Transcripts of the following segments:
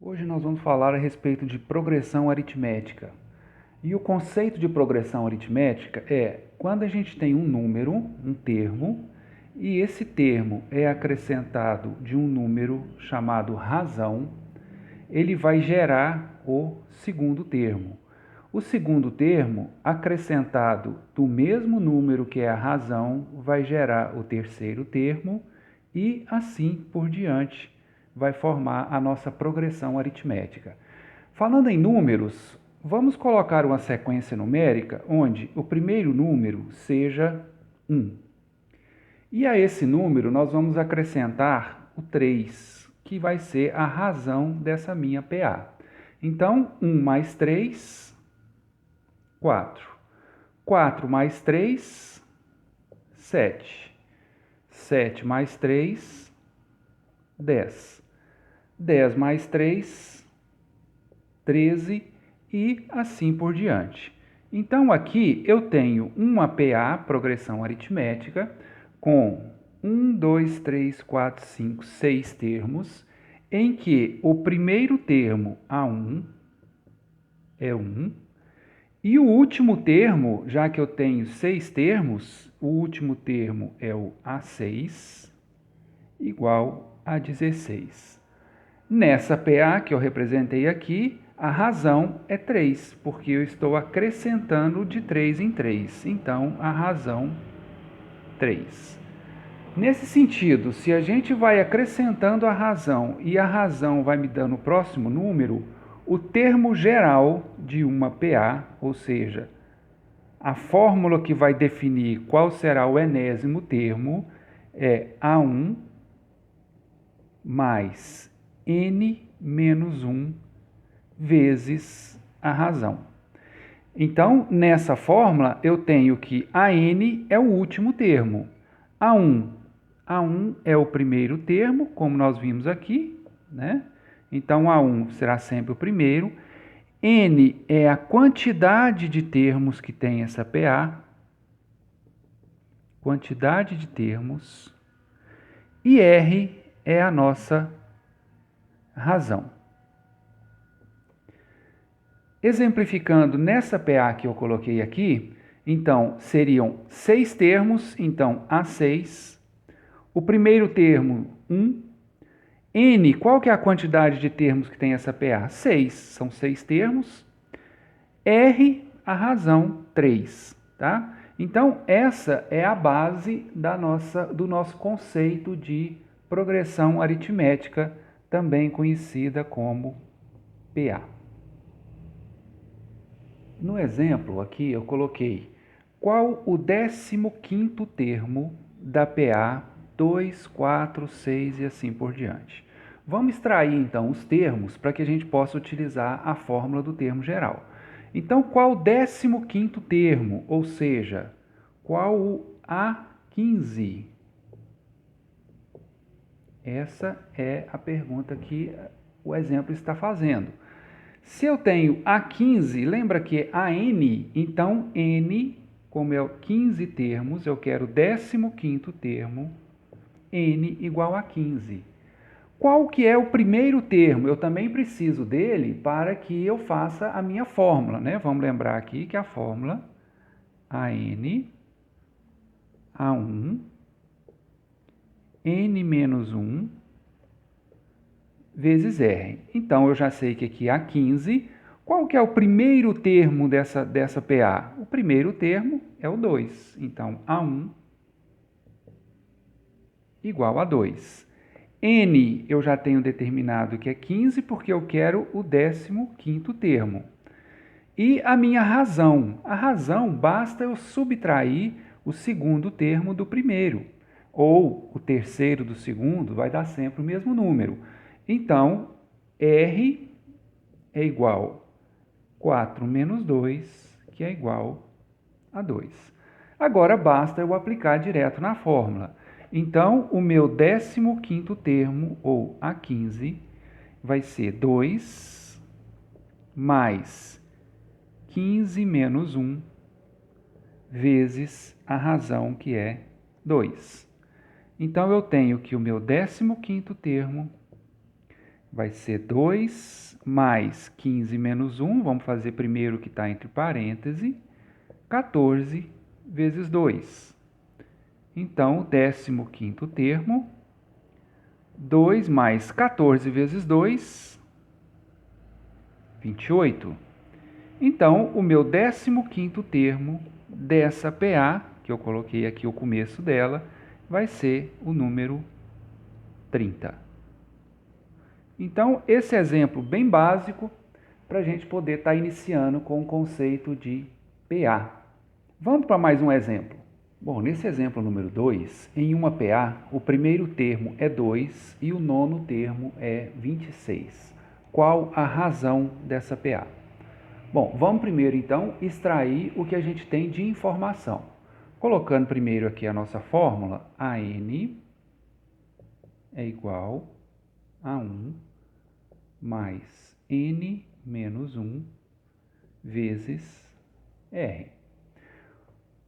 Hoje nós vamos falar a respeito de progressão aritmética. E o conceito de progressão aritmética é quando a gente tem um número, um termo, e esse termo é acrescentado de um número chamado razão, ele vai gerar o segundo termo. O segundo termo, acrescentado do mesmo número que é a razão, vai gerar o terceiro termo e assim por diante vai formar a nossa progressão aritmética. Falando em números, vamos colocar uma sequência numérica onde o primeiro número seja 1. E a esse número nós vamos acrescentar o 3, que vai ser a razão dessa minha PA. Então, 1 mais 3, 4. 4 mais 3, 7. 7 mais 3, 10. 10 mais 3, 13 e assim por diante. Então aqui eu tenho uma PA, progressão aritmética, com 1, 2, 3, 4, 5, 6 termos, em que o primeiro termo, A1, é 1, e o último termo, já que eu tenho 6 termos, o último termo é o A6, igual a 16. Nessa PA que eu representei aqui, a razão é 3, porque eu estou acrescentando de 3 em 3. Então, a razão 3. Nesse sentido, se a gente vai acrescentando a razão e a razão vai me dando o próximo número, o termo geral de uma PA, ou seja, a fórmula que vai definir qual será o enésimo termo, é A1 mais n menos 1 vezes a razão. Então, nessa fórmula, eu tenho que AN é o último termo. A1 é o primeiro termo, como nós vimos aqui, né? Então, A1 será sempre o primeiro. N é a quantidade de termos que tem essa PA. Quantidade de termos. E R é a nossa razão. Exemplificando nessa PA que eu coloquei aqui, então seriam 6 termos, então A6. O primeiro termo, 1. N, qual que é a quantidade de termos que tem essa PA? 6, são 6 termos. R, a razão, 3, tá? Então, essa é a base do nosso conceito de progressão aritmética, também conhecida como PA. No exemplo aqui eu coloquei qual o 15º termo da PA 2, 4, 6 e assim por diante. Vamos extrair então os termos para que a gente possa utilizar a fórmula do termo geral. Então, qual o 15º termo, ou seja, qual o A15? Essa é a pergunta que o exemplo está fazendo. Se eu tenho A15, lembra que é AN, então N, como é 15 termos, eu quero o 15º termo, N igual a 15. Qual que é o primeiro termo? Eu também preciso dele para que eu faça a minha fórmula, né? Vamos lembrar aqui que a fórmula AN, A1, N menos 1, vezes R. Então, eu já sei que aqui há 15. Qual que é o primeiro termo dessa PA? O primeiro termo é o 2. Então, A1 igual a 2. N eu já tenho determinado que é 15 porque eu quero o 15º termo. E a minha razão? A razão basta eu subtrair o segundo termo do primeiro. Ou o terceiro do segundo, vai dar sempre o mesmo número. Então, R é igual a 4 menos 2, que é igual a 2. Agora basta eu aplicar direto na fórmula. Então, o meu 15º termo, ou A15, vai ser 2 mais 15 menos 1 vezes a razão, que é 2. Então, eu tenho que o meu 15º termo vai ser 2 mais 15 menos 1, vamos fazer primeiro o que está entre parênteses, 14 vezes 2. Então, o 15º termo, 2 mais 14 vezes 2, 28. Então, o meu 15º termo dessa PA, que eu coloquei aqui o começo dela, vai ser o número 30. Então, esse exemplo bem básico para a gente poder estar iniciando com o conceito de PA. Vamos para mais um exemplo. Bom, nesse exemplo número 2, em uma PA, o primeiro termo é 2 e o nono termo é 26. Qual a razão dessa PA? Bom, vamos primeiro então extrair o que a gente tem de informação. Colocando primeiro aqui a nossa fórmula, AN é igual a 1 mais N menos 1 vezes R.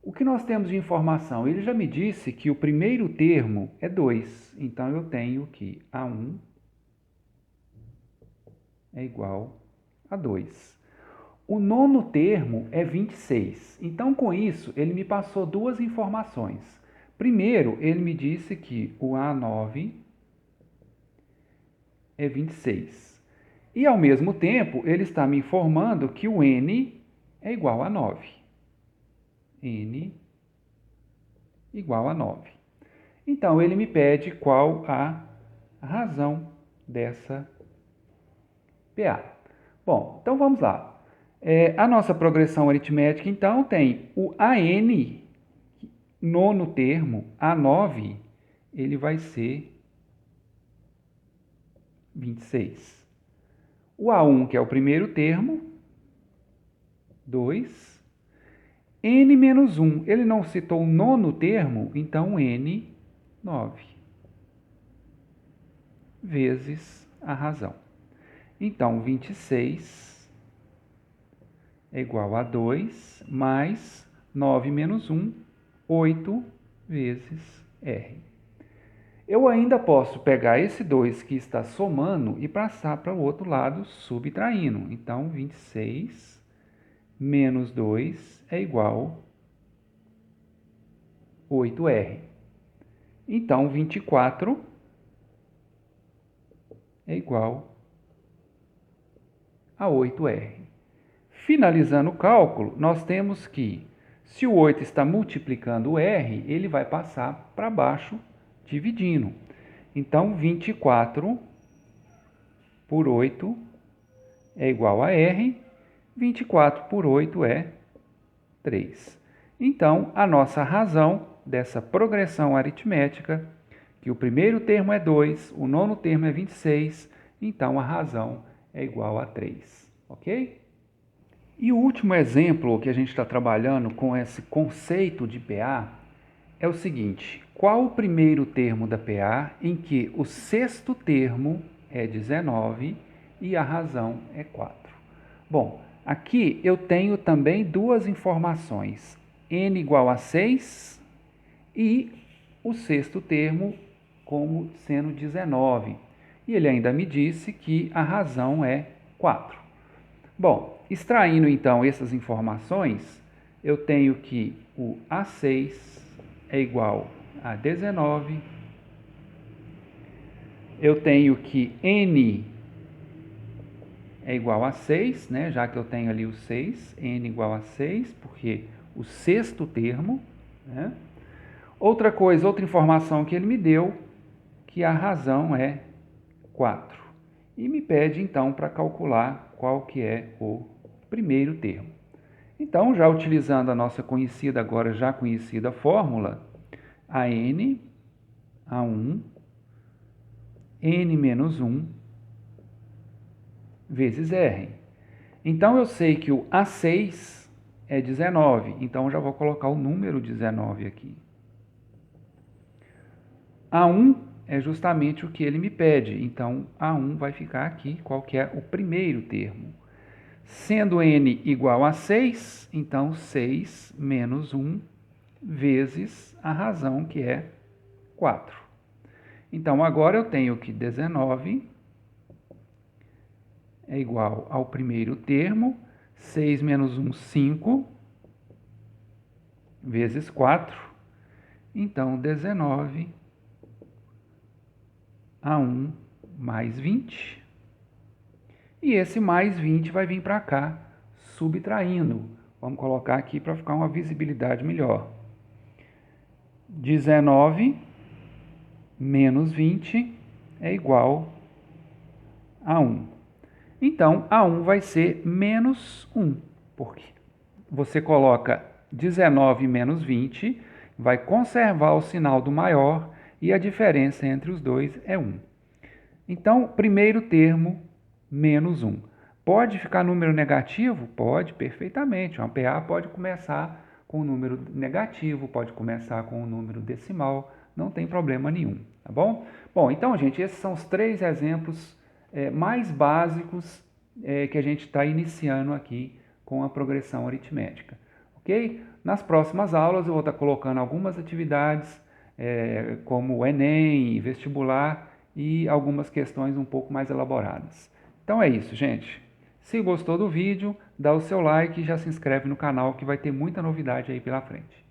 O que nós temos de informação? Ele já me disse que o primeiro termo é 2, então eu tenho que A1 é igual a 2. O nono termo é 26, então com isso ele me passou duas informações. Primeiro, ele me disse que o A9 é 26. E ao mesmo tempo, ele está me informando que o N é igual a 9. N igual a 9. Então, ele me pede qual a razão dessa PA. Bom, então vamos lá. A nossa progressão aritmética, então, tem o AN, nono termo, A9, ele vai ser 26. O A1, que é o primeiro termo, 2. N menos 1, ele não citou o nono termo, então N, 9. Vezes a razão. Então, 26 é igual a 2, mais 9 menos 1, 8 vezes R. Eu ainda posso pegar esse 2 que está somando e passar para o outro lado subtraindo. Então, 26 menos 2 é igual a 8R. Então, 24 é igual a 8R. Finalizando o cálculo, nós temos que, se o 8 está multiplicando o R, ele vai passar para baixo dividindo. Então, 24 por 8 é igual a R, 24 por 8 é 3. Então, a nossa razão dessa progressão aritmética, que o primeiro termo é 2, o nono termo é 26, então a razão é igual a 3, ok? E o último exemplo que a gente está trabalhando com esse conceito de PA é o seguinte: qual o primeiro termo da PA em que o sexto termo é 19 e a razão é 4? Bom, aqui eu tenho também duas informações, n igual a 6 e o sexto termo como sendo 19. E ele ainda me disse que a razão é 4. Bom, extraindo então essas informações, eu tenho que o A6 é igual a 19. Eu tenho que N é igual a 6, né? Já que eu tenho ali o 6, N igual a 6, porque o sexto termo, né? Outra coisa, outra informação que ele me deu, que a razão é 4. E me pede então para calcular qual que é o primeiro termo. Então, já utilizando a nossa conhecida, agora já conhecida fórmula, AN, A1, N menos 1, vezes R. Então, eu sei que o A6 é 19, então já vou colocar o número 19 aqui. A1 é justamente o que ele me pede, então A1 vai ficar aqui, qual que é o primeiro termo. Sendo n igual a 6, então 6 menos 1 vezes a razão, que é 4. Então, agora eu tenho que 19 é igual ao primeiro termo, 6 menos 1, 5, vezes 4, então 19 a 1 mais 20. E esse mais 20 vai vir para cá, subtraindo. Vamos colocar aqui para ficar uma visibilidade melhor. 19 menos 20 é igual a 1. Então, a 1 vai ser menos 1, porque você coloca 19 menos 20, vai conservar o sinal do maior e a diferença entre os dois é 1. Então, primeiro termo, menos 1. Pode ficar número negativo? Pode, perfeitamente. Uma PA pode começar com um número negativo, pode começar com um número decimal, não tem problema nenhum, tá bom? Bom, então, gente, esses são os 3 exemplos mais básicos que a gente está iniciando aqui com a progressão aritmética, ok? Nas próximas aulas eu vou estar colocando algumas atividades, como o Enem, vestibular e algumas questões um pouco mais elaboradas. Então é isso, gente. Se gostou do vídeo, dá o seu like e já se inscreve no canal que vai ter muita novidade aí pela frente.